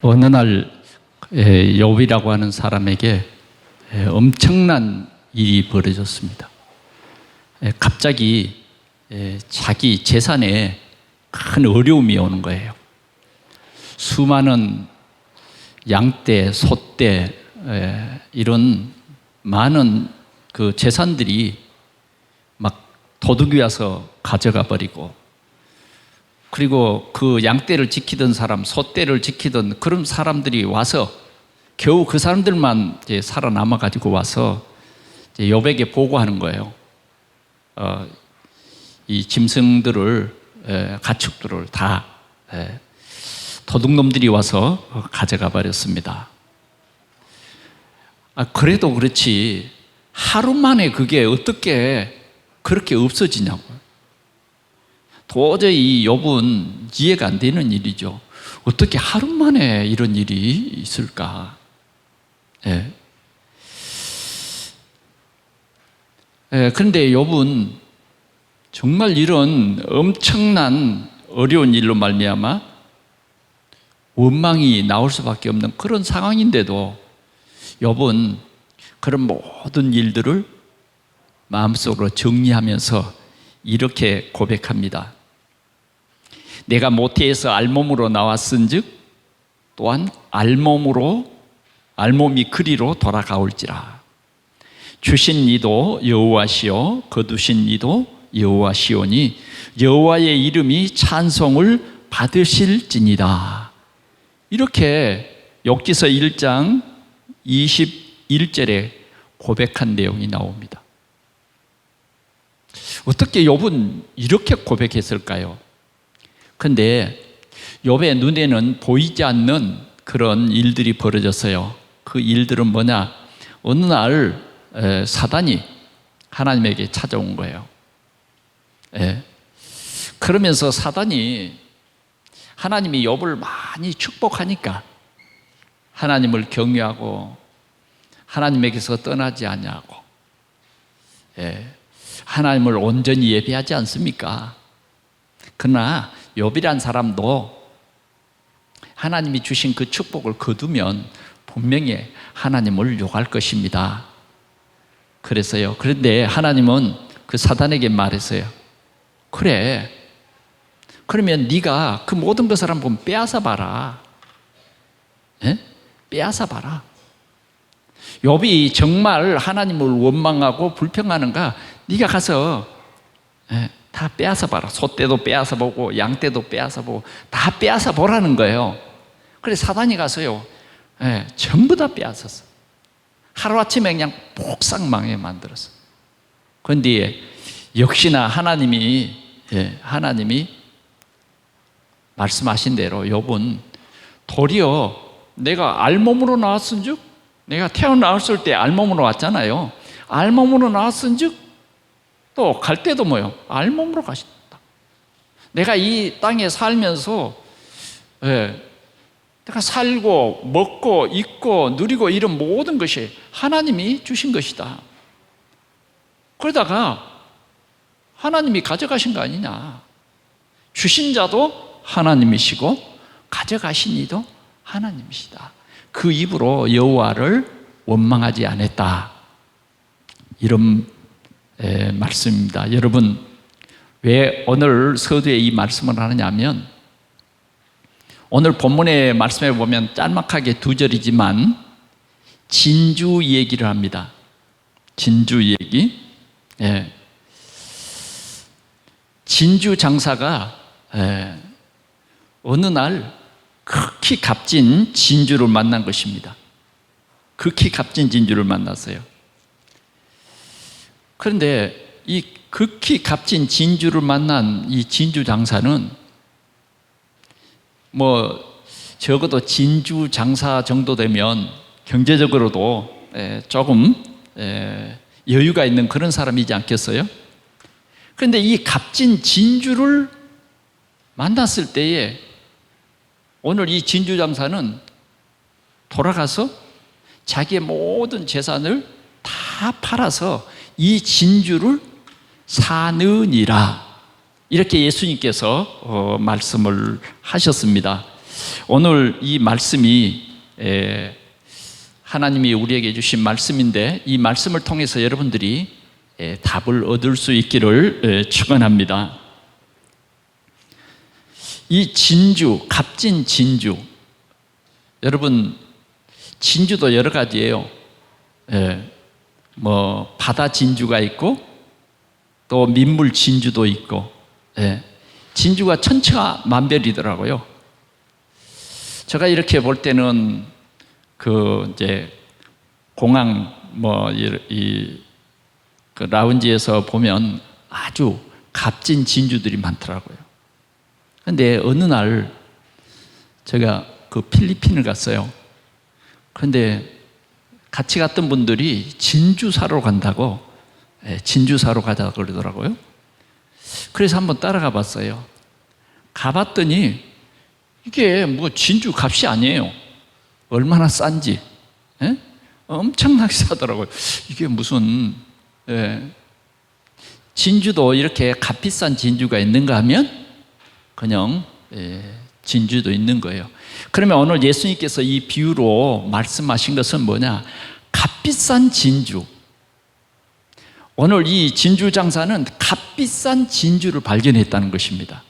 어느 날 욥이라고 하는 사람에게 엄청난 일이 벌어졌습니다. 갑자기 자기 재산에 큰 어려움이 오는 거예요. 수많은 양떼, 소떼 이런 많은 그 재산들이 막 도둑이 와서 가져가 버리고, 그리고 그 양떼를 지키던 사람, 소떼를 지키던 그런 사람들이 와서 겨우 그 사람들만 이제 살아남아 가지고 와서 이제 욥에게 보고하는 거예요. 이 짐승들을, 가축들을 다 도둑놈들이 와서 가져가 버렸습니다. 그래도 그렇지 하루 만에 그게 어떻게 그렇게 없어지냐고요. 도저히 이 욥은 이해가 안 되는 일이죠. 어떻게 하루 만에 이런 일이 있을까? 그런데 욥은 정말 이런 엄청난 어려운 일로 말미암아 원망이 나올 수밖에 없는 그런 상황인데도 욥은 그런 모든 일들을 마음속으로 정리하면서 이렇게 고백합니다. 내가 모태에서 알몸으로 나왔은즉 또한 알몸이 그리로 돌아가올지라. 주신 이도 여호와시요 거두신 이도 여호와시오니 여호와의 이름이 찬송을 받으실지니라. 이렇게 욥기서 1장 21절에 고백한 내용이 나옵니다. 어떻게 욥은 이렇게 고백했을까요? 그런데 욥의 눈에는 보이지 않는 그런 일들이 벌어졌어요. 그 일들은 뭐냐? 어느 날 사단이 하나님에게 찾아온 거예요. 그러면서 사단이 하나님이 욥을 많이 축복하니까 하나님을 경외하고 하나님에게서 떠나지 않냐고, 하나님을 온전히 예배하지 않습니까? 그러나 욥이란 사람도 하나님이 주신 그 축복을 거두면 분명히 하나님을 욕할 것입니다. 그래서요. 그런데 하나님은 그 사단에게 말했어요. 그래, 그러면 네가 그 모든 것을 한번 빼앗아 봐라. 빼앗아 봐라. 욥이 정말 하나님을 원망하고 불평하는가? 네가 가서 다 빼앗아 봐라. 소떼도 빼앗아 보고 양떼도 빼앗아 보고 다 빼앗아 보라는 거예요. 그래서 사단이 가서요, 전부 다 빼앗았어. 하루아침에 그냥 폭삭망하게 만들었어. 그런데 역시나 하나님이 말씀하신 대로 욥은 도리어 내가 알몸으로 나왔은즉, 내가 태어났을 때 알몸으로 왔잖아요. 알몸으로 나왔은즉 또 갈 때도 뭐요? 알몸으로 가신다. 내가 이 땅에 살면서 내가 살고 먹고 입고 누리고 이런 모든 것이 하나님이 주신 것이다. 그러다가 하나님이 가져가신 거 아니냐. 주신 자도 하나님이시고 가져가신 이도 하나님이시다. 그 입으로 여호와를 원망하지 않았다. 이런 말씀입니다. 여러분, 왜 오늘 서두에 이 말씀을 하느냐면, 오늘 본문의 말씀에 보면 짤막하게 2절이지만 진주 얘기를 합니다. 진주 얘기. 진주 장사가 어느 날 극히 값진 진주를 만난 것입니다. 극히 값진 진주를 만났어요. 그런데 이 극히 값진 진주를 만난 이 진주 장사는 적어도 진주 장사 정도 되면 경제적으로도 조금 여유가 있는 그런 사람이지 않겠어요? 그런데 이 값진 진주를 만났을 때에 오늘 이 진주 장사는 돌아가서 자기의 모든 재산을 다 팔아서 이 진주를 사느니라. 이렇게 예수님께서 말씀을 하셨습니다. 오늘 이 말씀이 하나님이 우리에게 주신 말씀인데 이 말씀을 통해서 여러분들이 답을 얻을 수 있기를 축원합니다. 이 진주, 값진 진주, 여러분 진주도 여러 가지예요. 뭐 바다 진주가 있고 또 민물 진주도 있고, 진주가 천차만별이더라고요. 제가 이렇게 볼 때는 그 이제 공항 그 라운지에서 보면 아주 값진 진주들이 많더라고요. 근데 어느 날 제가 그 필리핀을 갔어요. 그런데 같이 갔던 분들이 진주 사러 간다고, 진주 사러 가자고 그러더라고요. 그래서 한번 따라가 봤어요. 가봤더니 이게 뭐 진주 값이 아니에요. 얼마나 싼지, 엄청나게 싸더라고요. 이게 무슨, 진주도 이렇게 값비싼 진주가 있는가 하면 그냥 진주도 있는 거예요. 그러면 오늘 예수님께서 이 비유로 말씀하신 것은 뭐냐? 값비싼 진주. 오늘 이 진주 장사는 값비싼 진주를 발견했다는 것입니다.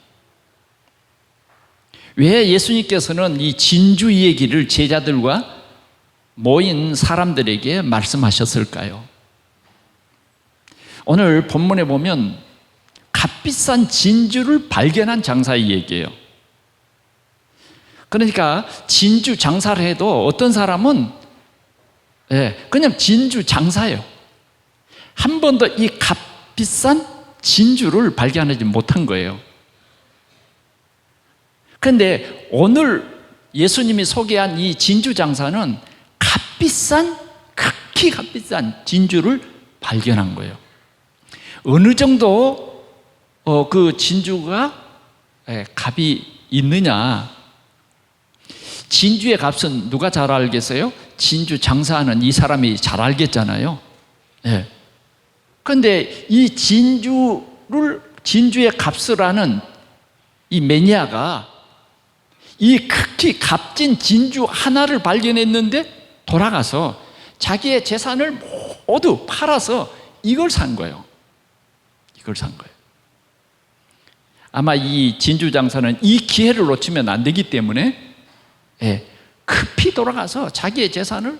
왜 예수님께서는 이 진주 얘기를 제자들과 모인 사람들에게 말씀하셨을까요? 오늘 본문에 보면 값비싼 진주를 발견한 장사의 얘기예요. 그러니까 진주 장사를 해도 어떤 사람은 그냥 진주 장사예요. 한 번도 이 값비싼 진주를 발견하지 못한 거예요. 그런데 오늘 예수님이 소개한 이 진주 장사는 극히 값비싼 진주를 발견한 거예요. 어느 정도 그 진주가 값이 있느냐? 진주의 값은 누가 잘 알겠어요? 진주 장사하는 이 사람이 잘 알겠잖아요. 그런데 이 진주의 값을 아는 이 매니아가 이 극히 값진 진주 하나를 발견했는데 돌아가서 자기의 재산을 모두 팔아서 이걸 산 거예요. 이걸 산 거예요. 아마 이 진주 장사는 이 기회를 놓치면 안 되기 때문에 급히 돌아가서 자기의 재산을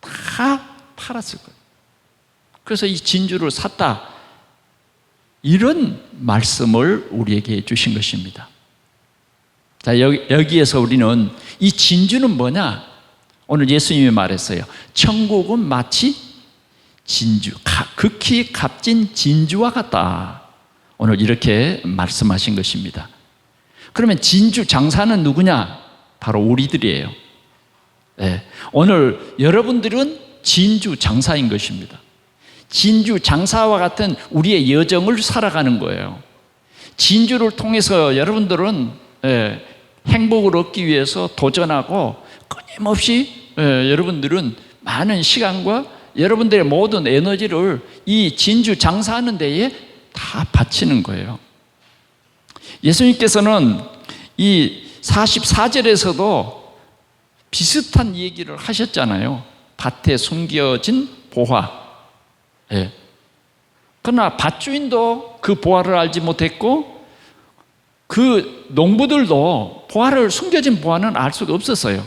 다 팔았을 거예요. 그래서 이 진주를 샀다. 이런 말씀을 우리에게 주신 것입니다. 자, 여기에서 우리는 이 진주는 뭐냐? 오늘 예수님이 말했어요. 천국은 마치 진주, 극히 값진 진주와 같다. 오늘 이렇게 말씀하신 것입니다. 그러면 진주 장사는 누구냐? 바로 우리들이에요. 오늘 여러분들은 진주 장사인 것입니다. 진주 장사와 같은 우리의 여정을 살아가는 거예요. 진주를 통해서 여러분들은 행복을 얻기 위해서 도전하고 끊임없이 여러분들은 많은 시간과 여러분들의 모든 에너지를 이 진주 장사하는 데에 다 바치는 거예요. 예수님께서는 이 44절에서도 비슷한 얘기를 하셨잖아요. 밭에 숨겨진 보화. 그러나 밭주인도 그 보화를 알지 못했고 그 농부들도 숨겨진 보화는 알 수가 없었어요.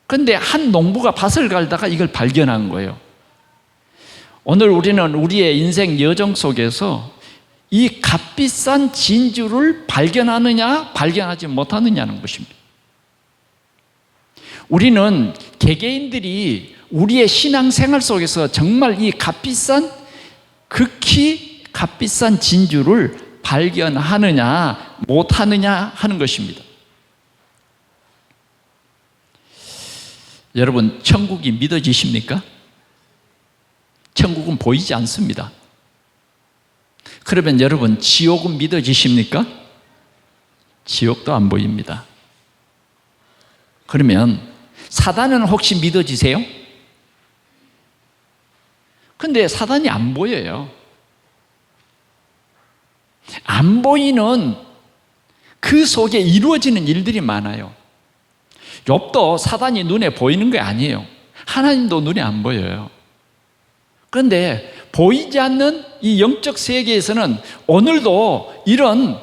그런데 한 농부가 밭을 갈다가 이걸 발견한 거예요. 오늘 우리는 우리의 인생 여정 속에서 이 값비싼 진주를 발견하느냐 발견하지 못하느냐는 것입니다. 우리는 개개인들이 우리의 신앙생활 속에서 정말 이 극히 값비싼 진주를 발견하느냐 못하느냐 하는 것입니다. 여러분, 천국이 믿어지십니까? 천국은 보이지 않습니다. 그러면 여러분, 지옥은 믿어지십니까? 지옥도 안 보입니다. 그러면 사단은 혹시 믿어지세요? 근데 사단이 안 보여요. 안 보이는 그 속에 이루어지는 일들이 많아요. 욥도 사단이 눈에 보이는 게 아니에요. 하나님도 눈에 안 보여요. 그런데 보이지 않는 이 영적 세계에서는 오늘도 이런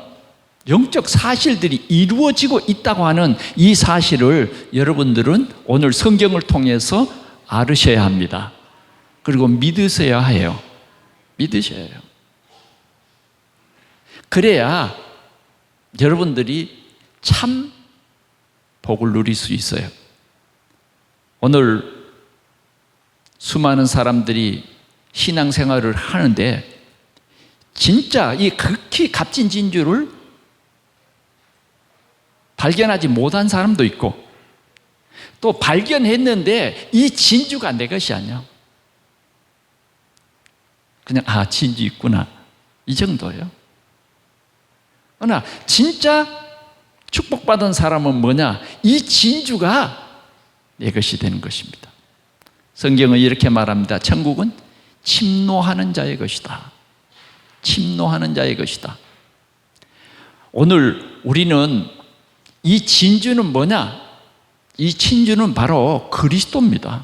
영적 사실들이 이루어지고 있다고 하는 이 사실을 여러분들은 오늘 성경을 통해서 알으셔야 합니다. 그리고 믿으셔야 해요. 믿으셔야 해요. 그래야 여러분들이 참 복을 누릴 수 있어요. 오늘 수많은 사람들이 신앙생활을 하는데 진짜 이 극히 값진 진주를 발견하지 못한 사람도 있고, 또 발견했는데 이 진주가 내 것이 아니야. 그냥 진주 있구나, 이 정도예요. 그러나 진짜 축복받은 사람은 뭐냐? 이 진주가 내 것이 되는 것입니다. 성경은 이렇게 말합니다. 천국은 침노하는 자의 것이다. 침노하는 자의 것이다. 오늘 우리는 이 진주는 뭐냐? 이 진주는 바로 그리스도입니다.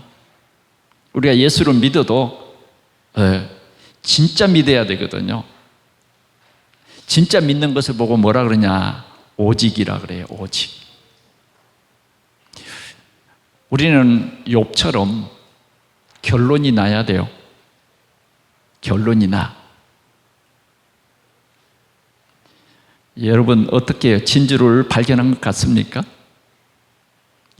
우리가 예수를 믿어도 진짜 믿어야 되거든요. 진짜 믿는 것을 보고 뭐라 그러냐? 오직이라 그래요. 오직. 우리는 욥처럼 결론이 나야 돼요. 결론이 나. 여러분 어떻게 해요? 진주를 발견한 것 같습니까?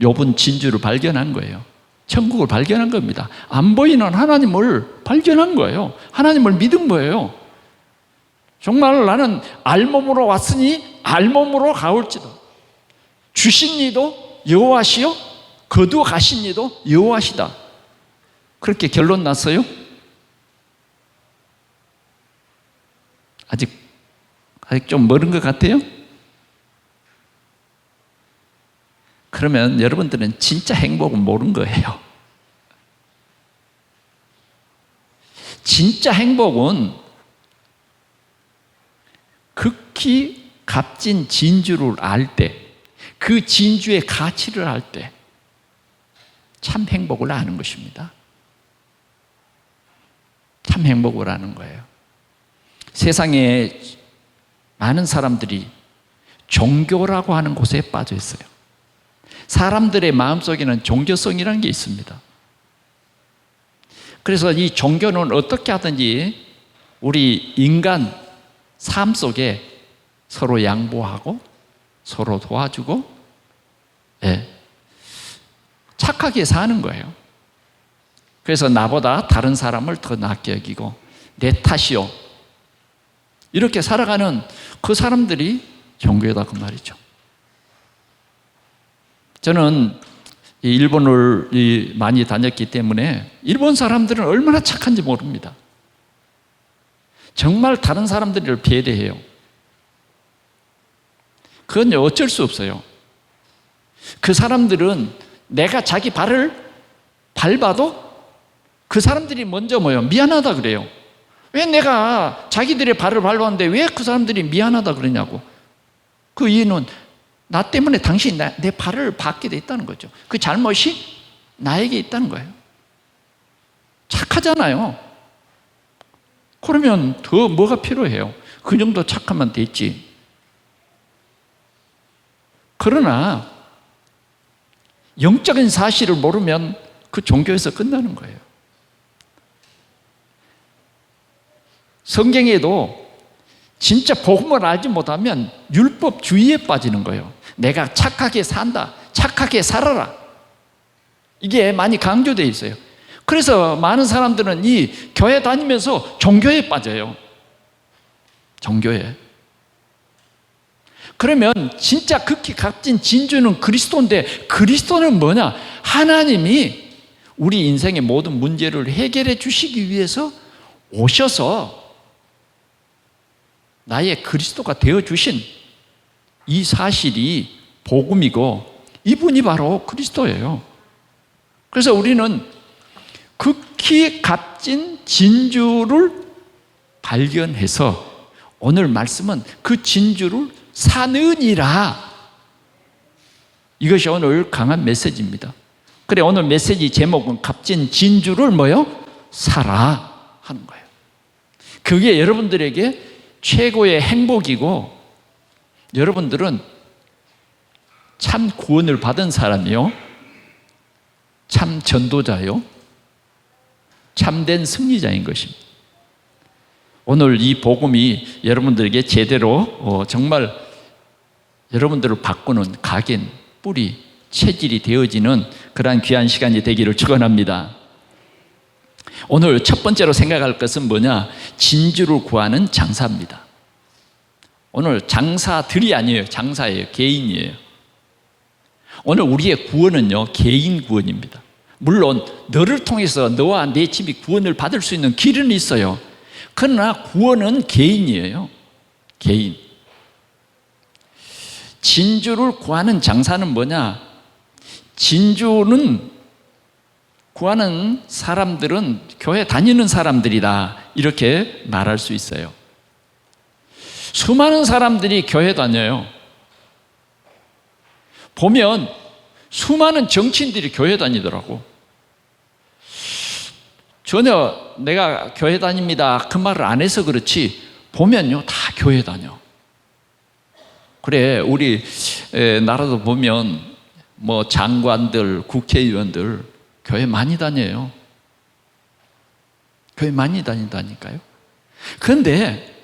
욥은 진주를 발견한 거예요. 천국을 발견한 겁니다. 안 보이는 하나님을 발견한 거예요. 하나님을 믿은 거예요. 정말 나는 알몸으로 왔으니 알몸으로 가올지도. 주신 이도 여호와시요 거두어 가신 이도 여호와시다. 그렇게 결론 났어요? 아직 좀 멀은 것 같아요? 그러면 여러분들은 진짜 행복은 모르는 거예요. 진짜 행복은 극히 값진 진주를 알 때, 그 진주의 가치를 알 때 참 행복을 아는 것입니다. 참 행복을 아는 거예요. 세상에 많은 사람들이 종교라고 하는 곳에 빠져 있어요. 사람들의 마음속에는 종교성이라는 게 있습니다. 그래서 이 종교는 어떻게 하든지 우리 인간 삶 속에 서로 양보하고 서로 도와주고 착하게 사는 거예요. 그래서 나보다 다른 사람을 더 낫게 여기고 내 탓이요, 이렇게 살아가는 그 사람들이 종교다 그 말이죠. 저는 일본을 많이 다녔기 때문에 일본 사람들은 얼마나 착한지 모릅니다. 정말 다른 사람들을 배려해요. 그건 어쩔 수 없어요. 그 사람들은 내가 자기 발을 밟아도 그 사람들이 먼저 미안하다 그래요. 왜 내가 자기들의 발을 밟았는데 왜 그 사람들이 미안하다 그러냐고. 그 이유는 나 때문에 당신이 내 발을 밟게 돼 있다는 거죠. 그 잘못이 나에게 있다는 거예요. 착하잖아요. 그러면 더 뭐가 필요해요? 그 정도 착하면 됐지. 그러나 영적인 사실을 모르면 그 종교에서 끝나는 거예요. 성경에도 진짜 복음을 알지 못하면 율법주의에 빠지는 거예요. 내가 착하게 산다, 착하게 살아라, 이게 많이 강조되어 있어요. 그래서 많은 사람들은 이 교회 다니면서 종교에 빠져요. 종교에. 그러면 진짜 극히 값진 진주는 그리스도인데, 그리스도는 뭐냐? 하나님이 우리 인생의 모든 문제를 해결해 주시기 위해서 오셔서 나의 그리스도가 되어주신 이 사실이 복음이고, 이분이 바로 그리스도예요. 그래서 우리는 극히 값진 진주를 발견해서 오늘 말씀은 그 진주를 사느니라, 이것이 오늘 강한 메시지입니다. 그래, 오늘 메시지 제목은 값진 진주를 뭐요? 사라 하는 거예요. 그게 여러분들에게 최고의 행복이고, 여러분들은 참 구원을 받은 사람이요, 참 전도자요, 참된 승리자인 것입니다. 오늘 이 복음이 여러분들에게 제대로 정말 여러분들을 바꾸는 각인, 뿌리, 체질이 되어지는 그러한 귀한 시간이 되기를 축원합니다. 오늘 첫 번째로 생각할 것은 뭐냐? 진주를 구하는 장사입니다. 오늘 장사들이 아니에요. 장사예요. 개인이에요. 오늘 우리의 구원은요, 개인 구원입니다. 물론 너를 통해서 너와 내 집이 구원을 받을 수 있는 길은 있어요. 그러나 구원은 개인이에요. 개인. 진주를 구하는 장사는 뭐냐? 진주는 구하는 사람들은 교회 다니는 사람들이다, 이렇게 말할 수 있어요. 수많은 사람들이 교회 다녀요. 보면 수많은 정치인들이 교회 다니더라고. 전혀 내가 교회 다닙니다 그 말을 안 해서 그렇지, 보면요 다 교회 다녀. 그래, 우리 나라도 보면 뭐 장관들, 국회의원들 교회 많이 다녀요. 교회 많이 다닌다니까요. 그런데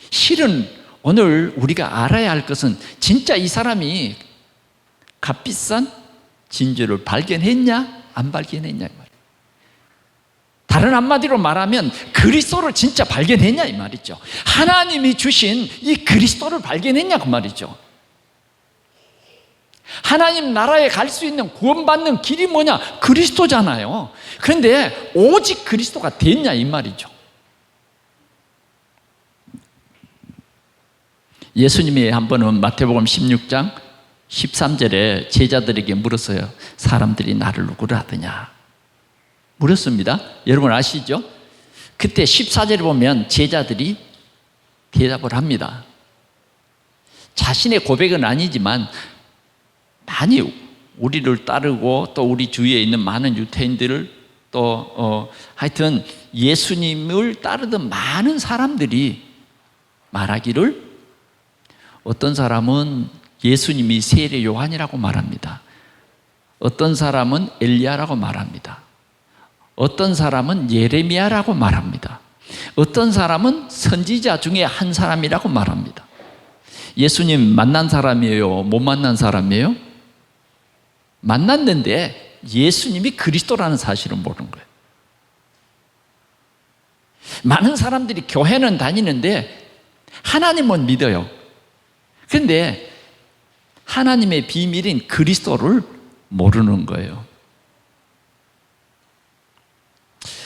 실은 오늘 우리가 알아야 할 것은, 진짜 이 사람이 값비싼 진주를 발견했냐 안 발견했냐 이 말이에요. 다른 한마디로 말하면 그리스도를 진짜 발견했냐 이 말이죠. 하나님이 주신 이 그리스도를 발견했냐 그 말이죠. 하나님 나라에 갈 수 있는 구원받는 길이 뭐냐? 그리스도잖아요. 그런데 오직 그리스도가 됐냐 이 말이죠. 예수님이 한 번은 마태복음 16장 13절에 제자들에게 물었어요. 사람들이 나를 누구를 하더냐? 물었습니다. 여러분 아시죠? 그때 14절에 보면 제자들이 대답을 합니다. 자신의 고백은 아니지만 많이 우리를 따르고 또 우리 주위에 있는 많은 유대인들을 또 하여튼 예수님을 따르던 많은 사람들이 말하기를, 어떤 사람은 예수님이 세례 요한이라고 말합니다. 어떤 사람은 엘리야라고 말합니다. 어떤 사람은 예레미야라고 말합니다. 어떤 사람은 선지자 중에 한 사람이라고 말합니다. 예수님 만난 사람이에요? 못 만난 사람이에요? 만났는데 예수님이 그리스도라는 사실은 모르는 거예요. 많은 사람들이 교회는 다니는데 하나님은 믿어요. 그런데 하나님의 비밀인 그리스도를 모르는 거예요.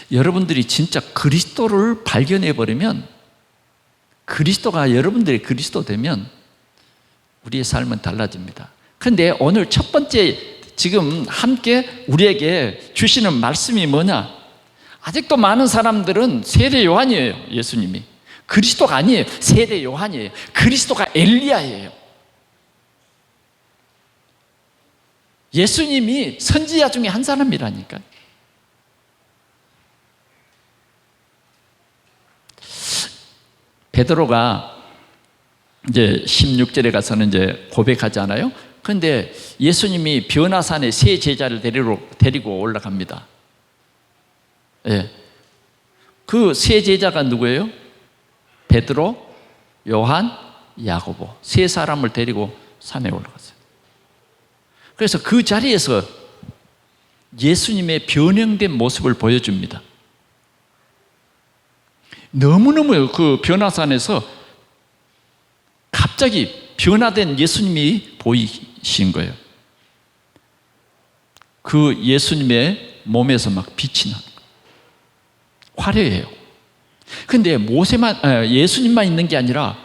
여러분들이 진짜 그리스도를 발견해 버리면, 그리스도가 여러분들의 그리스도 되면 우리의 삶은 달라집니다. 그런데 오늘 첫 번째 지금 함께 우리에게 주시는 말씀이 뭐냐? 아직도 많은 사람들은 세례 요한이에요. 예수님이 그리스도가 아니에요. 세례 요한이에요. 그리스도가 엘리야예요. 예수님이 선지자 중에 한 사람이라니까. 베드로가 이제 16절에 가서는 이제 고백하잖아요. 그런데 예수님이 변화산에 세 제자를 데리고 올라갑니다. 예. 그 세 제자가 누구예요? 베드로, 요한, 야고보, 세 사람을 데리고 산에 올라갔어요. 그래서 그 자리에서 예수님의 변형된 모습을 보여줍니다. 너무너무 그 변화산에서 갑자기 변화된 예수님이 보이신 거예요. 그 예수님의 몸에서 막 빛이 나는 거예요. 화려해요. 근데 예수님만 있는 게 아니라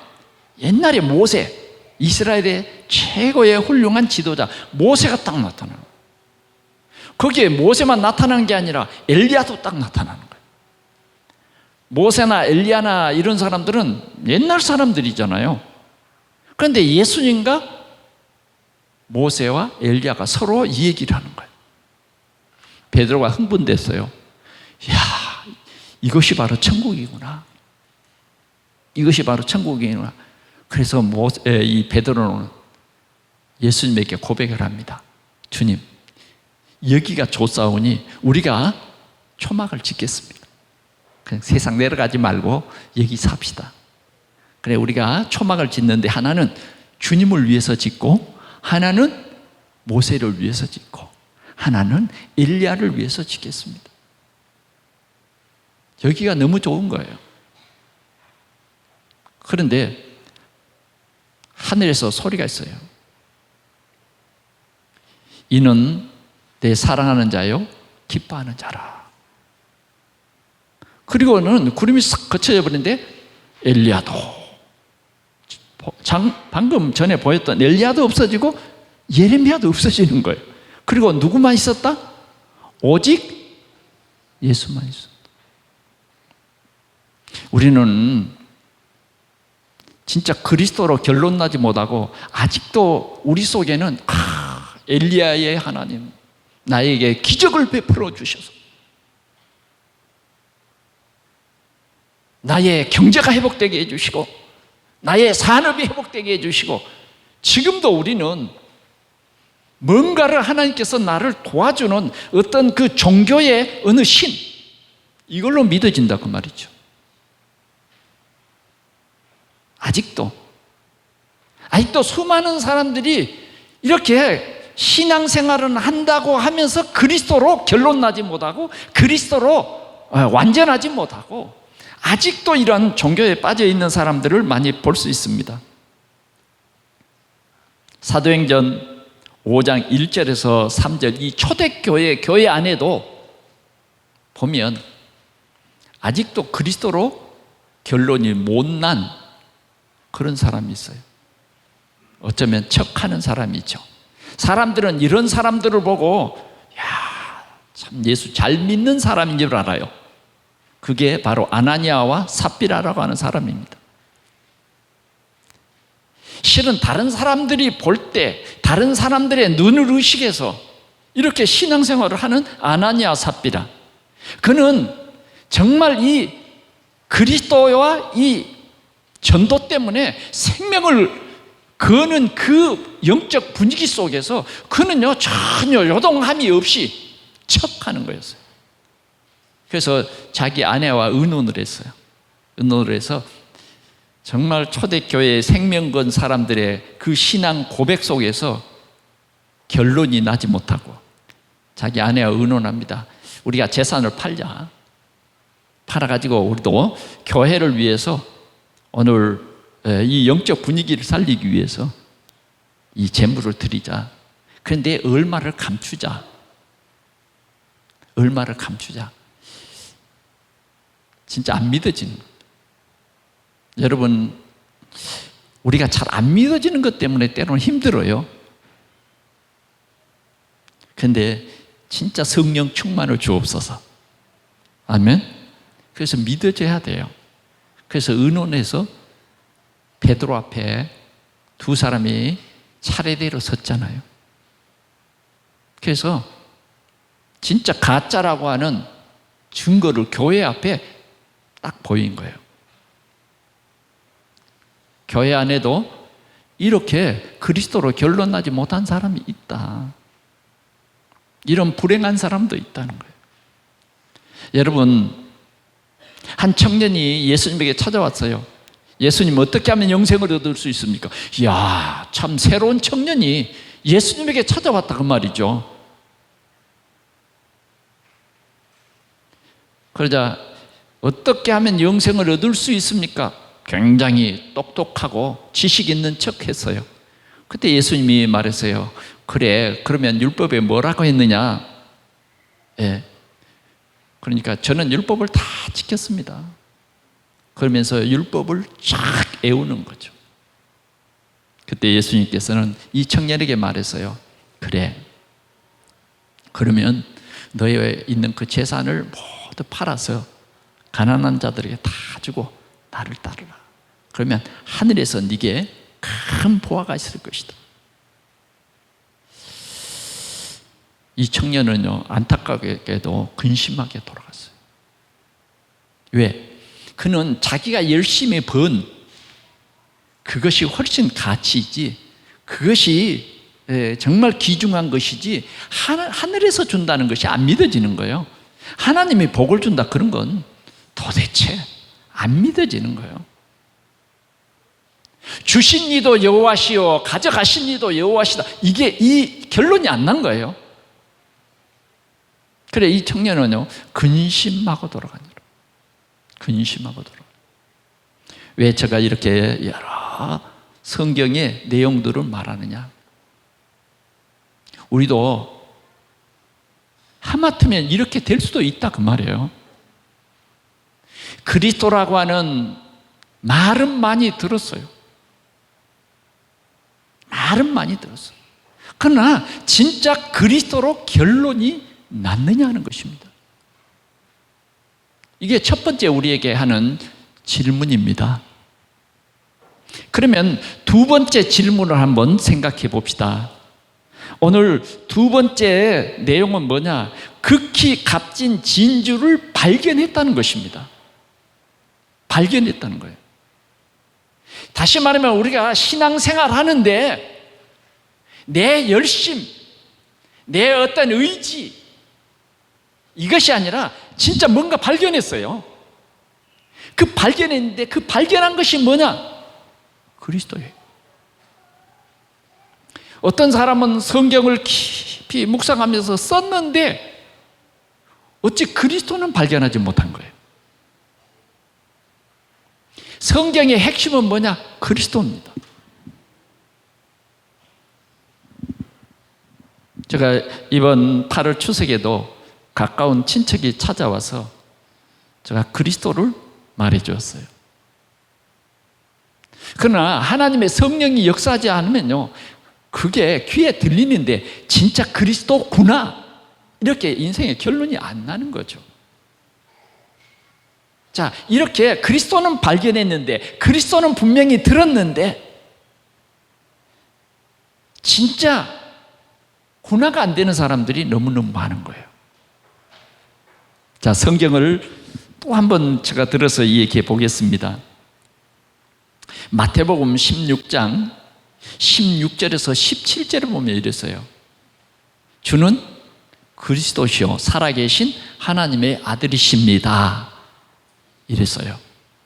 옛날에 모세, 이스라엘의 최고의 훌륭한 지도자 모세가 딱 나타나는 거예요. 거기에 모세만 나타나는 게 아니라 엘리야도 딱 나타나는 거예요. 모세나 엘리야나 이런 사람들은 옛날 사람들이잖아요. 그런데 예수님과 모세와 엘리야가 서로 이 얘기를 하는 거예요. 베드로가 흥분됐어요. 이야, 이것이 바로 천국이구나. 이것이 바로 천국이구나. 그래서 이 베드로는 예수님에게 고백을 합니다. 주님, 여기가 좋사오니 우리가 초막을 짓겠습니다. 그냥 세상 내려가지 말고 여기 삽시다. 그래, 우리가 초막을 짓는데 하나는 주님을 위해서 짓고, 하나는 모세를 위해서 짓고, 하나는 엘리야를 위해서 짓겠습니다. 여기가 너무 좋은 거예요. 그런데 하늘에서 소리가 있어요. 이는 내 사랑하는 자요 기뻐하는 자라. 그리고는 구름이 싹 거쳐져 버리는데 엘리야도, 방금 전에 보였던 엘리야도 없어지고 예레미야도 없어지는 거예요. 그리고 누구만 있었다? 오직 예수만 있었다. 우리는 진짜 그리스도로 결론나지 못하고 아직도 우리 속에는 엘리야의 하나님, 나에게 기적을 베풀어 주셔서 나의 경제가 회복되게 해주시고 나의 산업이 회복되게 해주시고, 지금도 우리는 뭔가를 하나님께서 나를 도와주는 어떤 그 종교의 어느 신, 이걸로 믿어진다 그 말이죠. 아직도 수많은 사람들이 이렇게 신앙생활은 한다고 하면서 그리스도로 결론나지 못하고 그리스도로 완전하지 못하고 아직도 이런 종교에 빠져 있는 사람들을 많이 볼 수 있습니다. 사도행전 5장 1절에서 3절, 이 초대교회 교회 안에도 보면 아직도 그리스도로 결론이 못 난 그런 사람이 있어요. 어쩌면 척하는 사람이죠. 사람들은 이런 사람들을 보고 야, 참 예수 잘 믿는 사람인 줄 알아요. 그게 바로 아나니아와 삽비라라고 하는 사람입니다. 실은 다른 사람들이 볼 때 다른 사람들의 눈을 의식해서 이렇게 신앙생활을 하는 아나니아 삽비라, 그는 정말 이 그리스도와 이 전도 때문에 생명을 거는 그 영적 분위기 속에서 그는요 전혀 요동함이 없이 척하는 거였어요. 그래서 자기 아내와 의논을 했어요. 의논을 해서 정말 초대교회에 생명 건 사람들의 그 신앙 고백 속에서 결론이 나지 못하고 자기 아내와 의논합니다. 우리가 재산을 팔자. 팔아가지고 우리도 교회를 위해서 오늘 이 영적 분위기를 살리기 위해서 이 재물을 드리자. 그런데 얼마를 감추자. 얼마를 감추자. 진짜 안 믿어지는 거예요. 여러분, 우리가 잘 안 믿어지는 것 때문에 때로는 힘들어요. 그런데 진짜 성령 충만을 주옵소서. 아멘. 그래서 믿어져야 돼요. 그래서 의논해서 베드로 앞에 두 사람이 차례대로 섰잖아요. 그래서 진짜 가짜라고 하는 증거를 교회 앞에 딱 보인 거예요. 교회 안에도 이렇게 그리스도로 결론나지 못한 사람이 있다. 이런 불행한 사람도 있다는 거예요. 여러분, 한 청년이 예수님에게 찾아왔어요. 예수님, 어떻게 하면 영생을 얻을 수 있습니까? 이야, 참 새로운 청년이 예수님에게 찾아왔다 그 말이죠. 그러자 어떻게 하면 영생을 얻을 수 있습니까? 굉장히 똑똑하고 지식 있는 척 했어요. 그때 예수님이 말했어요. 그래, 그러면 율법에 뭐라고 했느냐? 예. 그러니까 저는 율법을 다 지켰습니다. 그러면서 율법을 쫙 애우는 거죠. 그때 예수님께서는 이 청년에게 말했어요. 그래, 그러면 너에 있는 그 재산을 모두 팔아서 가난한 자들에게 다 주고 나를 따르라. 그러면 하늘에서 네게 큰 보화가 있을 것이다. 이 청년은요, 안타깝게도 근심하게 돌아갔어요. 왜? 그는 자기가 열심히 번 그것이 훨씬 가치이지, 그것이 정말 귀중한 것이지, 하늘에서 준다는 것이 안 믿어지는 거예요. 하나님이 복을 준다, 그런 건 도대체 안 믿어지는 거예요. 주신 이도 여호와시요 가져가신 이도 여호와시다, 이게 이 결론이 안 난 거예요. 그래, 이 청년은요, 근심하고 돌아가니라. 근심하고 돌아가. 왜 제가 이렇게 여러 성경의 내용들을 말하느냐? 우리도 하마터면 이렇게 될 수도 있다, 그 말이에요. 그리스도라고 하는 말은 많이 들었어요. 말은 많이 들었어요. 그러나 진짜 그리스도로 결론이 났느냐 하는 것입니다. 이게 첫 번째 우리에게 하는 질문입니다. 그러면 두 번째 질문을 한번 생각해 봅시다. 오늘 두 번째 내용은 뭐냐? 극히 값진 진주를 발견했다는 것입니다. 발견했다는 거예요. 다시 말하면 우리가 신앙생활 하는데 내 열심, 내 어떤 의지, 이것이 아니라 진짜 뭔가 발견했어요. 그 발견했는데 그 발견한 것이 뭐냐? 그리스도예요. 어떤 사람은 성경을 깊이 묵상하면서 썼는데 어찌 그리스도는 발견하지 못한 거예요. 성경의 핵심은 뭐냐? 그리스도입니다. 제가 이번 8월 추석에도 가까운 친척이 찾아와서 제가 그리스도를 말해 주었어요. 그러나 하나님의 성령이 역사하지 않으면요, 그게 귀에 들리는데 진짜 그리스도구나, 이렇게 인생의 결론이 안 나는 거죠. 자, 이렇게 그리스도는 발견했는데, 그리스도는 분명히 들었는데 진짜 구나가 안 되는 사람들이 너무너무 많은 거예요. 자, 성경을 또 한 번 제가 들어서 얘기해 보겠습니다. 마태복음 16장 16절에서 17절을 보면 이랬어요. 주는 그리스도시요 살아계신 하나님의 아들이십니다, 이랬어요.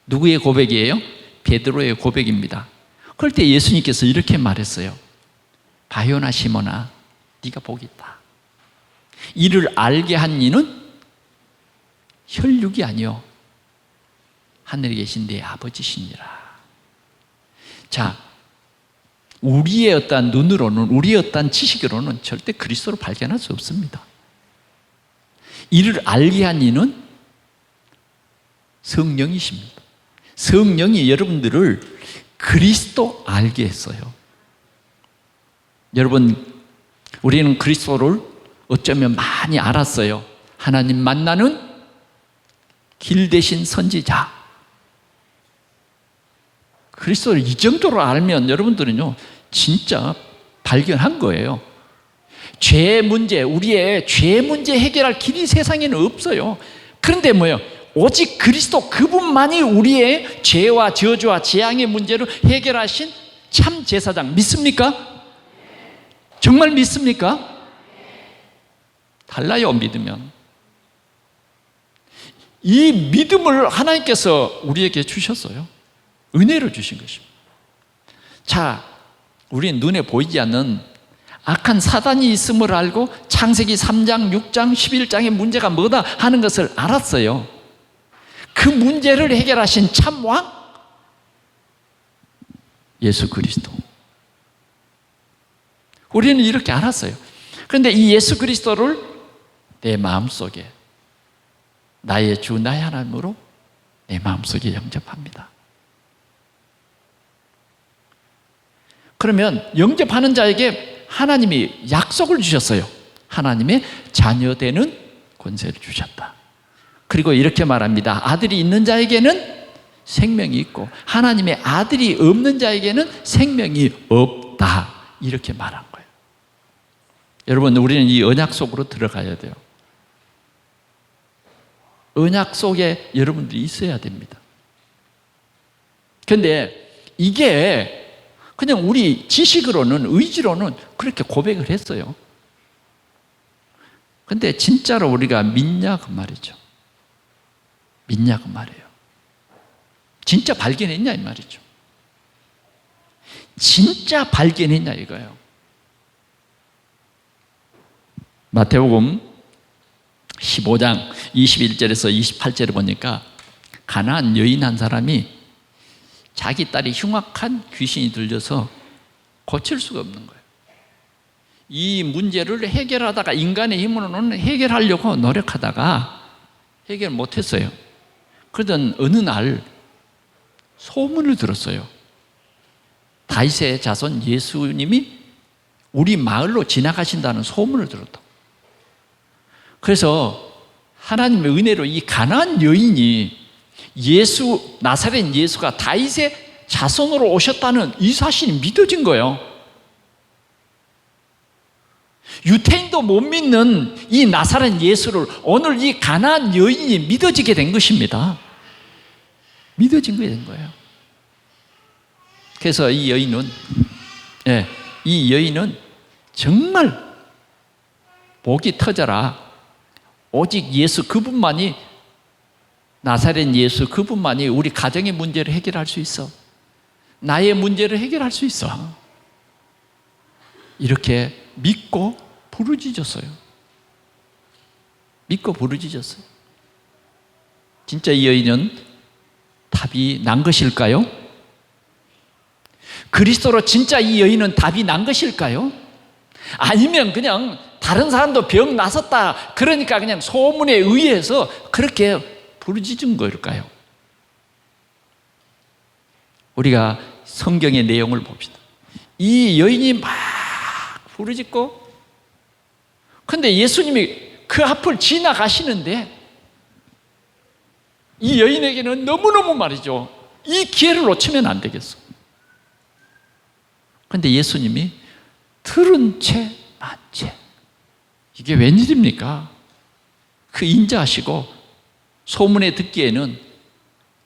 누구의 고백이에요? 베드로의 고백입니다. 그럴 때 예수님께서 이렇게 말했어요. 바요나 시몬아, 네가 복이 있다. 이를 알게 한 이는 혈육이 아니요 하늘에 계신 내 아버지시니라. 자, 우리의 어떤 눈으로는, 우리의 어떤 지식으로는 절대 그리스도를 발견할 수 없습니다. 이를 알게 한 이는 성령이십니다. 성령이 여러분들을 그리스도 알게 했어요. 여러분, 우리는 그리스도를 어쩌면 많이 알았어요. 하나님 만나는 길 대신 선지자. 그리스도를 이 정도로 알면 여러분들은요, 진짜 발견한 거예요. 죄 문제, 우리의 죄 문제 해결할 길이 세상에는 없어요. 그런데 뭐예요? 오직 그리스도 그분만이 우리의 죄와 저주와 재앙의 문제를 해결하신 참 제사장. 믿습니까? 정말 믿습니까? 달라요, 믿으면. 이 믿음을 하나님께서 우리에게 주셨어요. 은혜로 주신 것입니다. 자, 우리는 눈에 보이지 않는 악한 사단이 있음을 알고 창세기 3장, 6장, 11장의 문제가 뭐다 하는 것을 알았어요. 그 문제를 해결하신 참왕 예수 그리스도. 우리는 이렇게 알았어요. 그런데 이 예수 그리스도를 내 마음속에 나의 주 나의 하나님으로 내 마음속에 영접합니다. 그러면 영접하는 자에게 하나님이 약속을 주셨어요. 하나님의 자녀되는 권세를 주셨다. 그리고 이렇게 말합니다. 아들이 있는 자에게는 생명이 있고 하나님의 아들이 없는 자에게는 생명이 없다, 이렇게 말한 거예요. 여러분, 우리는 이 언약 속으로 들어가야 돼요. 언약 속에 여러분들이 있어야 됩니다. 그런데 이게 그냥 우리 지식으로는, 의지로는 그렇게 고백을 했어요. 근데 진짜로 우리가 믿냐 그 말이죠. 믿냐 그 말이에요. 진짜 발견했냐 이 말이죠. 진짜 발견했냐 이거예요. 마태복음 15장 21절에서 28절을 보니까 가나안 여인 한 사람이 자기 딸이 흉악한 귀신이 들려서 고칠 수가 없는 거예요. 이 문제를 해결하다가 인간의 힘으로는 해결하려고 노력하다가 해결 못했어요. 그러던 어느 날 소문을 들었어요. 다윗의 자손 예수님이 우리 마을로 지나가신다는 소문을 들었다. 그래서 하나님의 은혜로 이 가나안 여인이 나사렛 예수가 다윗의 자손으로 오셨다는 이 사실이 믿어진 거예요. 유태인도 못 믿는 이 나사렛 예수를 오늘 이 가나안 여인이 믿어지게 된 것입니다. 믿어진 게 된 거예요. 그래서 이 여인은 정말 복이 터져라. 오직 예수 그분만이, 나사렛 예수 그분만이 우리 가정의 문제를 해결할 수 있어. 나의 문제를 해결할 수 있어. 이렇게 믿고 부르짖었어요. 믿고 부르짖었어요. 진짜 이 여인은 답이 난 것일까요? 그리스도로 진짜 이 여인은 답이 난 것일까요? 아니면 그냥 다른 사람도 병 나섰다 그러니까 그냥 소문에 의해서 그렇게 부르짖은 걸까요? 우리가 성경의 내용을 봅시다. 이 여인이 막 부르짖고, 근데 예수님이 그 앞을 지나가시는데 이 여인에게는 너무너무 말이죠, 이 기회를 놓치면 안 되겠어. 근데 예수님이 들은 채 난 채. 이게 웬일입니까? 그 인자하시고 소문에 듣기에는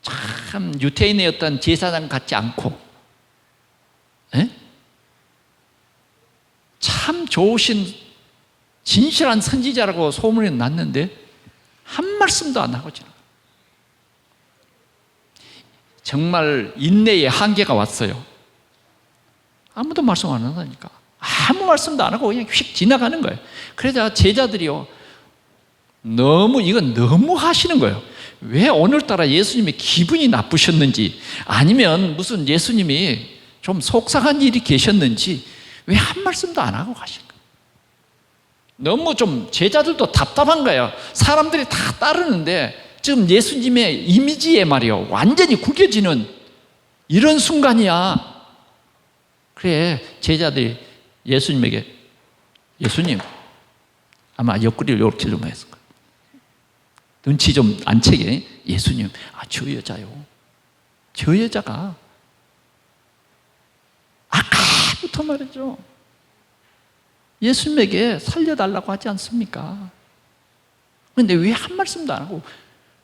참 유태인의 어떤 제사장 같지 않고, 참 좋으신 진실한 선지자라고 소문이 났는데 한 말씀도 안 하고 지나가. 정말 인내의 한계가 왔어요. 아무도 말씀 안 한다니까. 아무 말씀도 안 하고 그냥 휙 지나가는 거예요. 그래서 제자들이요, 이건 너무 하시는 거예요. 왜 오늘따라 예수님이 기분이 나쁘셨는지, 아니면 무슨 예수님이 좀 속상한 일이 계셨는지 왜 한 말씀도 안 하고 가신 거예요. 너무 좀 제자들도 답답한 거예요. 사람들이 다 따르는데 지금 예수님의 이미지에 말이요, 완전히 구겨지는 이런 순간이야. 그래, 제자들이 예수님에게, 예수님, 아마 옆구리를 이렇게 좀 했을 거예요. 눈치 좀 안 채게, 예수님, 저 여자요. 저 여자가 아까부터 말이죠, 예수님에게 살려달라고 하지 않습니까? 그런데 왜 한 말씀도 안 하고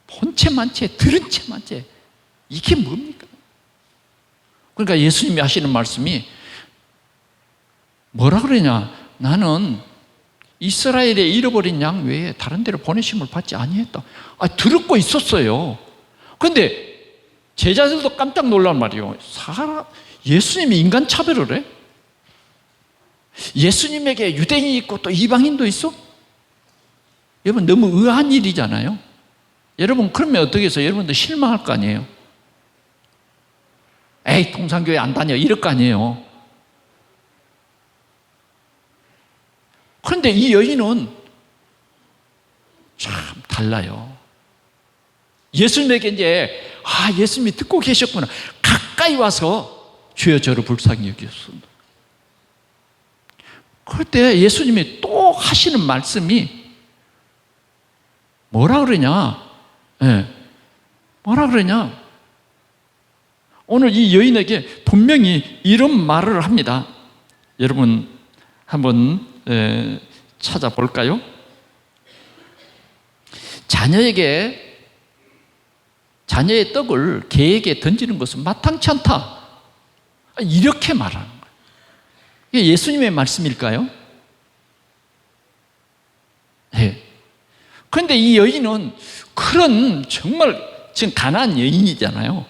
본채 만채 들은 채 만채, 이게 뭡니까? 그러니까 예수님이 하시는 말씀이 뭐라 그러냐, 나는 이스라엘에 잃어버린 양 외에 다른 데로 보내심을 받지 아니했다. 들었고 있었어요. 그런데 제자들도 깜짝 놀란 말이에요. 예수님이 인간 차별을 해? 예수님에게 유대인이 있고 또 이방인도 있어? 여러분, 너무 의아한 일이잖아요. 여러분, 그러면 어떻게 해서 여러분들 실망할 거 아니에요? 에이, 통상교회 안 다녀, 이럴 거 아니에요. 그런데 이 여인은 참 달라요. 예수님에게 이제, 예수님이 듣고 계셨구나, 가까이 와서 주여 저를 불쌍히 여기셨습니다. 그때 예수님이 또 하시는 말씀이 뭐라 그러냐? 뭐라 그러냐? 오늘 이 여인에게 분명히 이런 말을 합니다. 여러분, 한번 찾아볼까요? 자녀의 떡을 개에게 던지는 것은 마땅치 않다, 이렇게 말하는 거예요. 이게 예수님의 말씀일까요? 네. 그런데 이 여인은 그런 정말 지금 가난한 여인이잖아요.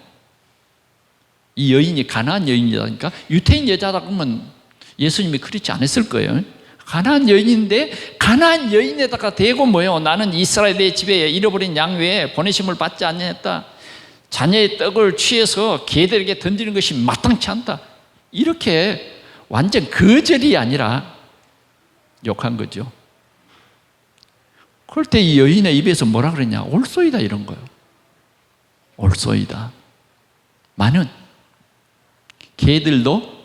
이 여인이 가난한 여인이라니까, 유태인 여자다 그러면 예수님이 그렇지 않았을 거예요. 가난한 여인인데, 가난한 여인에다가 대고 뭐요? 나는 이스라엘의 집에 잃어버린 양 외에 보내심을 받지 않겠다, 자녀의 떡을 취해서 개들에게 던지는 것이 마땅치 않다, 이렇게 완전 거절이 아니라 욕한 거죠. 그럴 때 이 여인의 입에서 뭐라 그러냐? 옳소이다, 이런 거예요. 옳소이다. 많은 개들도